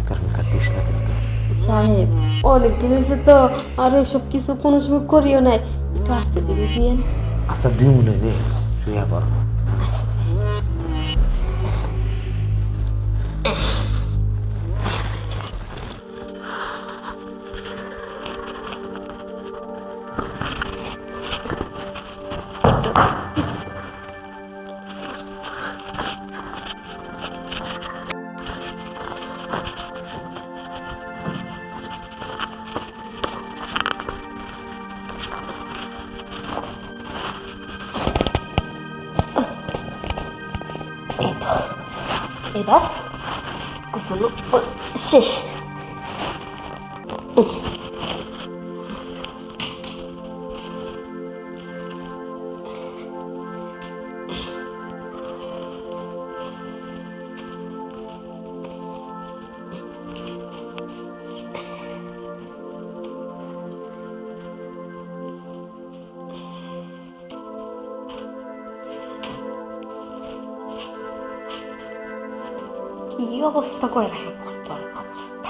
কারণ কাটিস না কিন্তু। সাহেব অনেক দিন হয়েছে তো, আর সব কিছু কোনো সময় করিও নাই, একটু আস্তে ধীরে দিয়েন। আচ্ছা দিও নে নে, শুয়ে পড়। এবার গোসল শেষ। কি অবস্থা করে রাখে অবস্থা।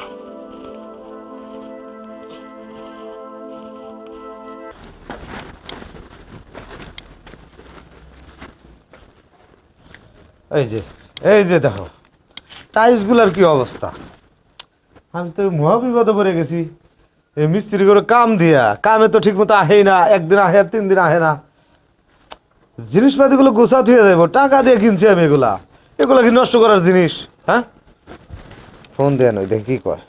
এই যে এই যে দেখো টাইলসগুলোর কি অবস্থা। আমি তো মহা বিপদে পড়ে গেছি। এই মিস্ত্রি করে কাম দিয়া, কামে তো ঠিক মতো আহেই না, একদিন আহে আর 3 দিন আহে না। জিনিসপাতিগুলো গোছাতে হয়ে যাবো, টাকা দিয়ে কিনছি আমি এগুলা। এগুলা কি নষ্ট করার জিনিস? হ্যাঁ, ফোন দেন ওই দেখি কি কয়।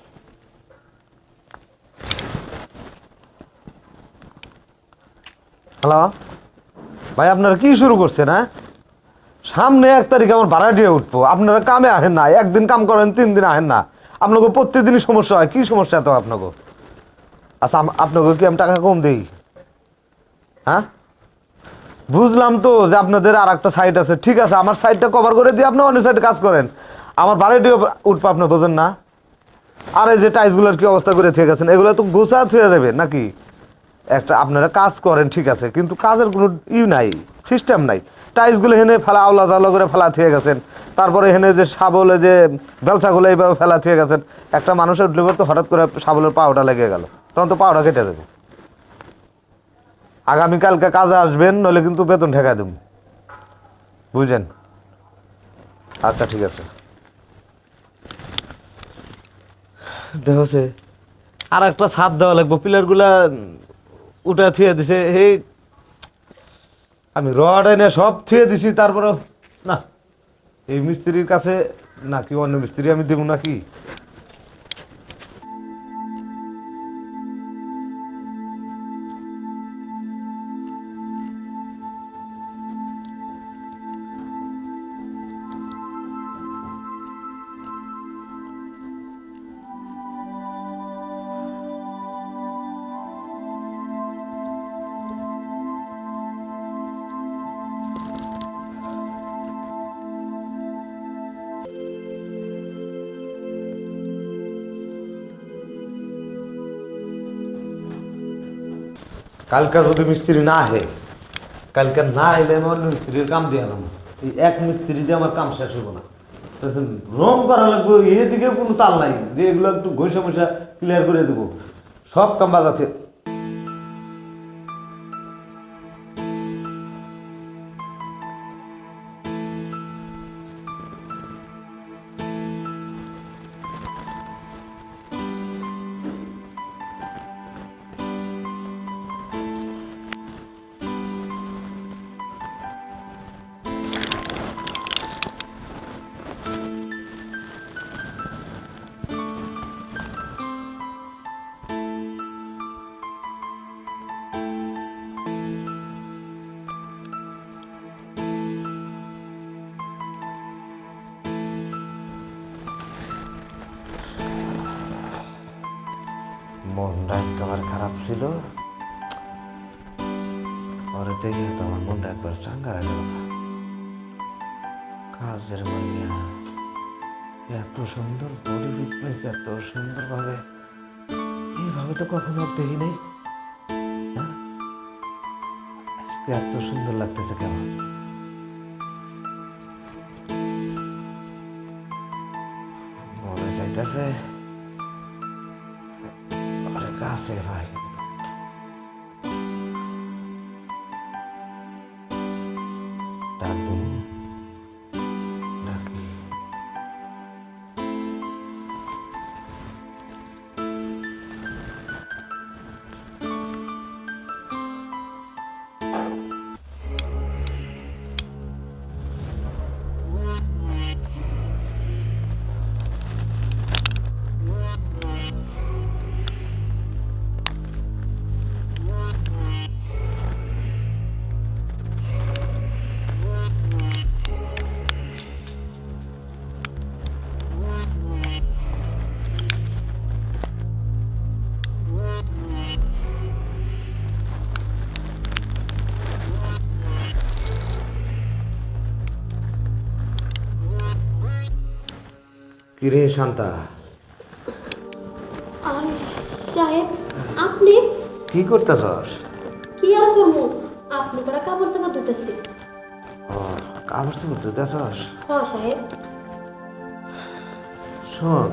হ্যালো ভাই, আপনারা কি শুরু করছেন? হ্যাঁ, সামনে 1 তারিখে আমার ভাড়া দিয়ে উঠবো, আপনারা কামে আহেন না, একদিন কাম করেন 3 দিন আহেন না। আপনাকে প্রত্যেকদিনই সমস্যা হয়, কি সমস্যা এত আপনাকে? আচ্ছা আপনাকে কি আমি টাকা কম দিই? হ্যাঁ, বুঝলাম তো যে আপনাদের আর একটা সাইট আছে, ঠিক আছে, আমার সাইটটা কভার করে দিয়ে আপনি অন্য সাইডে কাজ করেন, আমার ভাড়া দিয়ে উঠবো, আপনি বোঝেন না? আর এই যে টাইলসগুলোর কি অবস্থা করে ঠিক আছেন, এগুলো তো গোছা হয়ে যাবে নাকি? একটা আপনারা কাজ করেন ঠিক আছে, কিন্তু কাজের কোনো নাই, সিস্টেম নাই। টাইলসগুলো হেনে ফেলা আওলা জাওলা করে ফেলা থিয়ে গেছেন, তারপরে হেনে যে শাবলে যে বেলসাগুলো এইভাবে ফেলা থিয়ে গেছেন। একটা মানুষের উঠলে তো হঠাৎ করে শাবলের পাওটা লেগে গেল, তখন তো পাওটা কেটে যাবে। আগামীকালকে কাজে আসবেন, নইলে কিন্তু বেতন ঠেকা দেব, বুঝলেন? আচ্ছা ঠিক আছে। দেখছে আর একটা ছাদ দেওয়া লাগবে, পিলারগুলা উঠে থুয়ে দিছে। এই আমি রড এনে সব থুয়ে দিছি, তারপরে না, এই মিস্ত্রির কাছে নাকি অন্য মিস্ত্রি আমি দেবো নাকি? কালকে যদি মিস্ত্রি না আহে, কালকে না এলে আমি অন্য মিস্ত্রির কাম দিয়ে আনবো। এই এক মিস্ত্রি দিয়ে আমার কাম শেষ হবো না। রং করা লাগবে, এদিকে কোনো তাল নাই যে এগুলো একটু ঘষা মশা ক্লিয়ার করে দেবো, সব কাম বাদ আছে। মনটা একেবারে খারাপ ছিল, পরে দেখে তো আমার মনটা একবার চাঙ্গা হয়ে গেল। কাজের মাইয়া এত সুন্দর বডি ফিটনেস, এত সুন্দর ভাবে, এইভাবে তো কখনো আর দেখি নাই। হ্যাঁ, আজকে এত সুন্দর লাগতেছে কেমন। মরে যাই, যাইতেছে অনেক আছে ভাই। ডাক দিন নাকি? কিরে শান্তা, আর সাহেব আপনি কি করতেছস? কি আর করবো, আপনি করা কাপড় চাপড় ধুতেছি। ও, কাপড় চোপড় ধুতেছস? হ্যাঁ সাহেব। শোন,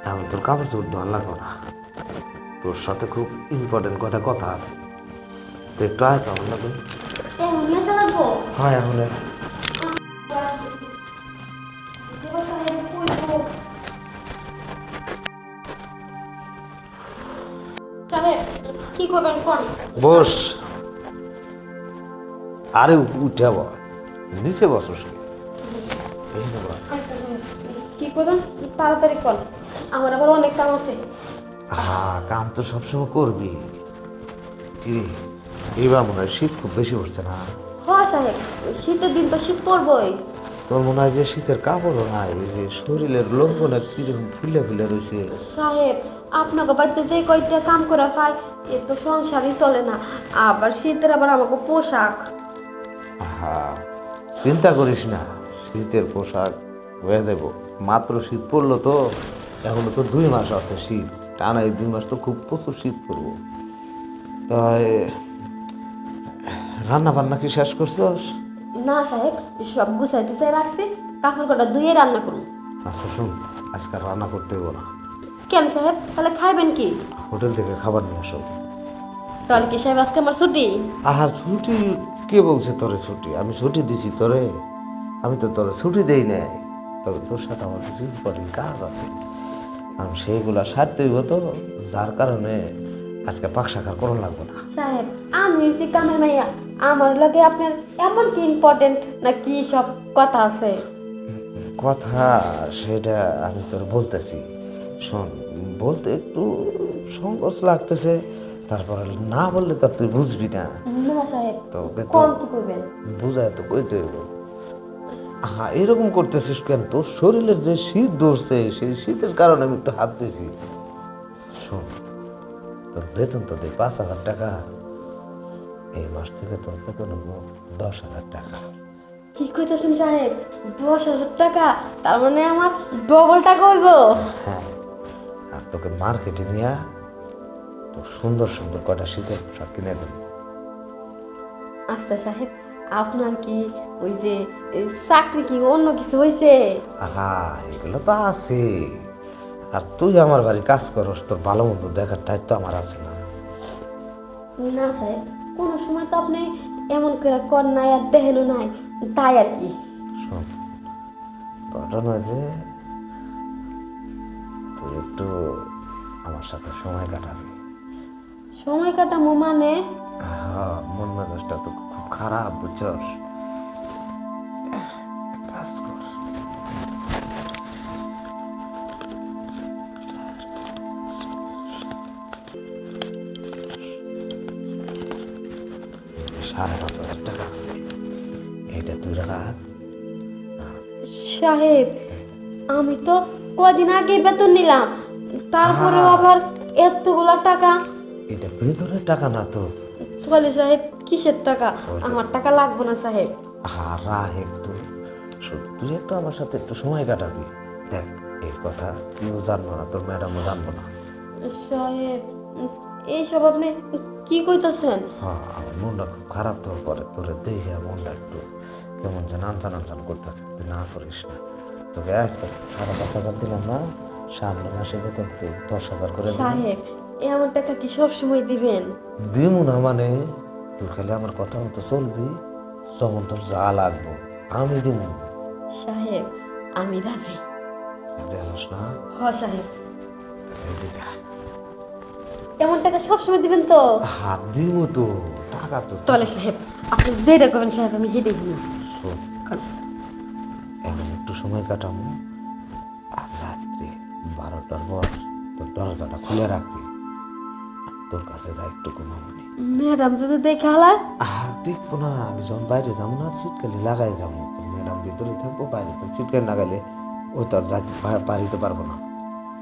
আমি তোর কাপড় চোপড় ধোয়া লাগবো না, তোর সাথে খুব ইম্পর্টেন্ট কটা কথা আছে, তো একটু আয় তো আমার লাগে। এখন নেশা লাগবো? হয় এখন সাহেব কইবো। সাহেব কি করবেন কোন? বস। আরে উঠে বল, নিচে বসস কি? এইখানে বস। কি করবেন তাড়াতাড়ি কর, আমার আবার অনেক কাম আছে। হ্যাঁ, কাম তো সবসময় করবি। কি এবার মনে হয় শীত খুব বেশি পড়ছে না? হ্যাঁ সাহেব, শীতের দিন তো শীত পড়বই। তোর মনে হয় যে শীতের কাপড়ও নাই, এই যে শরীরের লোমগুলো কিরকম ফুলে ফুলে রয়েছে। সাহেব আপনাকে বাড়িতে যে কয়টা কাম করে পাই এ তো সংসারই চলে না, আবার শীতের আবার আমাকে পোশাক। হ্যাঁ, চিন্তা করিস না, শীতের পোশাক হয়ে যাব। মাত্র শীত পড়লো তো, এখনো তো 2 মাস আছে শীত, টানা এই 2 মাস তো খুব প্রচুর শীত পড়বো। তাই রান্না বান্না কি শেষ করছস? না সাহেব, সব গুছাই টুছাই রাখছি, কাপড় কটা ধুয়ে রান্না করুন। আচ্ছা শোন, আজকে রান্না করতে হইব না, কেন সাহেব, তাহলে খাইবেন কি? হোটেল থেকে খাবার নিয়ে আসো। তাহলে কি সাহেব আজকে আমার ছুটি? আহার ছুটি? কে বলছে তোরে ছুটি? আমি ছুটি দিছি তোরে? আমি তো তোরে ছুটি দেই নাই, তবে তোর সাথে আমার কিছু ইম্পর্টেন্ট কাজ আছে, আমি সেইগুলা সারতে হইব তো, যার কারণে আজকে পাক শাখার করণ লাগবো না। সাহেব আমি হয়েছি কামের মাইয়া, আমার লাগে আপনার এমন কি ইম্পর্টেন্ট না কি সব কথা আছে? কথা সেটা আমি তোর বলতেছি, শোন। বলতে একটু সংকোচ লাগতেছে, তারপরে না বললে তো আর তুই বুঝবি না। না সাহেব, তোকে তো কোন কি করবেন? বুঝায় তো কইতে হইব। হ্যাঁ, এরকম করতেছিস কেন? তোর শরীরের যে শীত ধরছে, সেই শীতের কারণে আমি একটু হাত দিয়েছি। শোন, তোর বেতন তো দেয় 5,000 টাকা, এই মাস থেকে তোর বেতন হলো 10,000 টাকা। কি কইতেছেন সাহেব, 10,000 টাকা? তার মানে আমার ডবল টাকা হইব? হ্যাঁ, আর তোকে মার্কেটে নিয়ে তো সুন্দর সুন্দর কটা শীতের পোশাক কিনে দেবো। আচ্ছা সাহেব, আপনার কি ওই যে চাকরি কি অন্য কিছু হয়েছে? আহা, এগুলো তো আছে, আর তুই আমার বাড়ি কাজ করস, তোর ভালো মন্দ দেখার দায়িত্ব আমার আছে না? না সাহেব, কোনো সময় তো আপনি এমন করে কর নাই আর দেখেনও নাই, তাই আর কি। শোন, ঘটনা যে তুই একটু আমার সাথে সময় কাটাবি। সময় কাটামো মানে? হ্যাঁ, মন মেজাজটা তো খুব খারাপ, বুঝছস? কাজ কর, ৳5,500 টাকা আছে, এইটা তুই রাখ। সাহেব আমি তো কদিন আগে বেতন নিলাম, তারপরেও আবার এতগুলা টাকা? এটা বেতনের টাকা না তো। তাহলে সাহেব কিসের টাকা? আমার টাকা লাগবে না সাহেব। হ্যাঁ, রাখ একটু, শুধু তুই একটু আমার সাথে একটু সময় কাটাবি। দেখ, এই কথা কেউ জানবো না, তোর ম্যাডামও জানবো না। সাহেব এইসব আপনি কি কইতাছেন? হ্যাঁ, আমার মনটা খুব খারাপ তোর পরে, তোরে দেখে মনটা একটু কেমন যেন আনচান আনচান করতেছে, তুই না করিস না। তোকে আজকে 5,500 দিলাম না, সামনে মাসে বেতন তুই 10,000 করে দিবি। সাহেব এমন টাকা কি সব সময় দিবেন? দিমু না মানে তুই খালি আমার কথা মতো চলবি, যখন তোর যা লাগবো আমি দিমু। সাহেব আমি রাজি। রাজি আছিস না? হ সাহেব। তাহলে এদিকে আয়। এমন টাকা সব সময় দিবেন তো? হাত দিমু তো, টাকা তো তলে সাহেব আপনি যেটা করবেন সাহেব আমি হেঁটে দিন। শোন, এমন একটু সময় কাটাবো, আর রাত্রে 12টার পর তোর দরজাটা খুলে রাখবি, তোর কাছে যা একটু ঘুমাবনি। ম্যাডাম যদি দেখে হালায়? দেখবো না, আমি যখন বাইরে যাবো না ছিটকালি লাগাই যাবো, ম্যাডাম ভিতরে থাকবো, বাইরে তো ছিটকালি লাগাইলে ওই তো আর পারিতে পারবো না।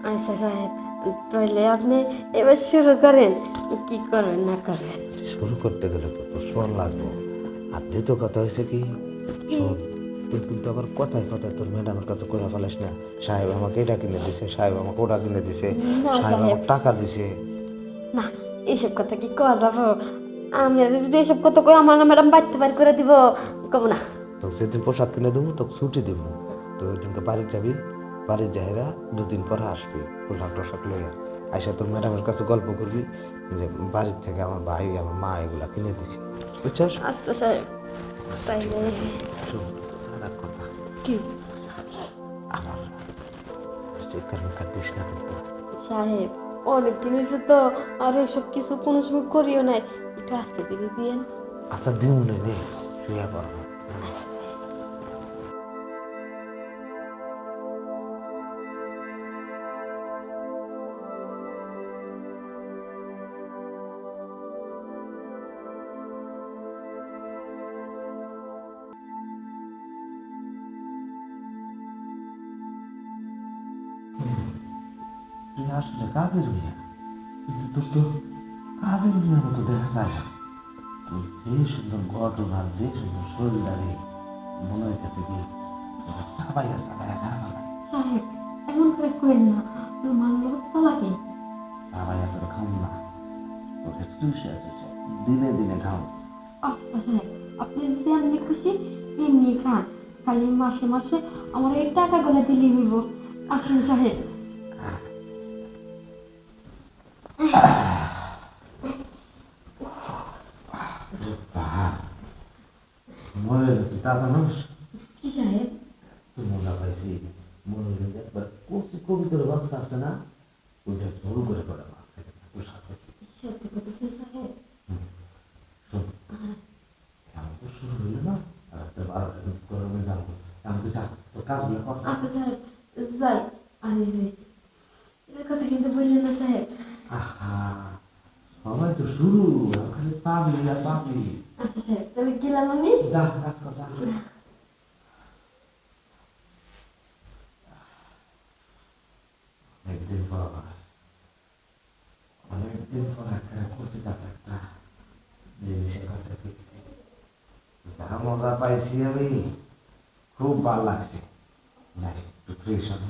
আচ্ছা সাহেব তাহলে আপনি এবার শুরু করেন, কি করবেন না করবেন। শুরু করতে গেলে তো তোর শোন লাগবো। আর দ্বিতীয় কথা হয়েছে কি, শোন, তুই কিন্তু আবার কথায় কথায় তোর ম্যাডামের কাছে কথা ফেলাস না, সাহেব আমাকে এটা কিনে দিছে, সাহেব আমাকে ওটা কিনে দিছে, না সাহেব সাহেব। আমাকে টাকা দিছে। না এইসব কথা কি কওয়া যাব? আমি আর যদি এইসব কথা কই আমার ম্যাডাম বাড়তে বাড়ি করে দিব, কব না। তোকে সেদিন পোশাক কিনে দেবো, তোকে ছুটি দেবো, তো ওই দিনকে বাড়ি যাবি, বাড়ির যাহেরা 2 দিন পরে আসবি পোশাক টোশাক লইয়া, আইসা তোর ম্যাডামের কাছে গল্প করবি যে বাড়ির থেকে আমার ভাই আমার মা এগুলা কিনে দিছে, বুঝছস? আচ্ছা সাহেব তাইলে শোন, আর এক কথা, কি আমার চিৎকার মিৎকার দিস না কিন্তু। সাহেব অনেক দিন হয়েছে তো, আর এসব কিছু কোনো সময় করিও নাই, একটু আস্তে ধীরে দিয়েন। আচ্ছা দিও নে, শুয়ে পড়বো। তুই আসলে কাজের মেয়ে, কিন্তু তোর তো কাজের মেয়ের মতো দেখা যায় না। তোর যে সুন্দর গঠন আর যে সুন্দর শরীর আর মনে হইতেছে কি চাবাইয়া চাবাইয়া খা ফেলাই। সাহেব এমন করে করেন না, মানুষ হত্যা লাগে। চাবাইয়া তোর খাম না, তোকে চুষে চুষে দিনে দিনে খাও। আচ্ছা সাহেব আপনি যেমনি খুশি এমনি খান, খালি মাসে মাসে আমার এই টাকাগুলো দিলে নিব। আসুন সাহেব। মনে হলো তুই তা মানুষ, কি সাহেব? তুই মজা পাইছি, মনে হলো যে একবার কবিতার বাচ্চা আছে না, ওইটা জোর করে করে মাছ খেতে তুই সাথে। সত্যি কথা কি সাহেব? শোন, এমন তো শুরু হইলো না, আর একটা গরমে যাবো, আমি তো যা তোর কাজগুলো কর। আচ্ছা সাহেব যাই। আরে যে এর কথা কিন্তু বললেন না সাহেব। আহা, সবাই তো শুরু, খালি পাবি আর পাবি। আচ্ছা সাহেব তাহলে গেলাম আমি। যা কাজ কর, যা। অনেকদিন পর, অনেকদিন পর একটা কচি কাছে একটা জিনিসের কাছে ফিরছি, যা মজা পাইছি আমি, খুব ভালো লাগছে। যাই একটু ফ্রেশ হবি।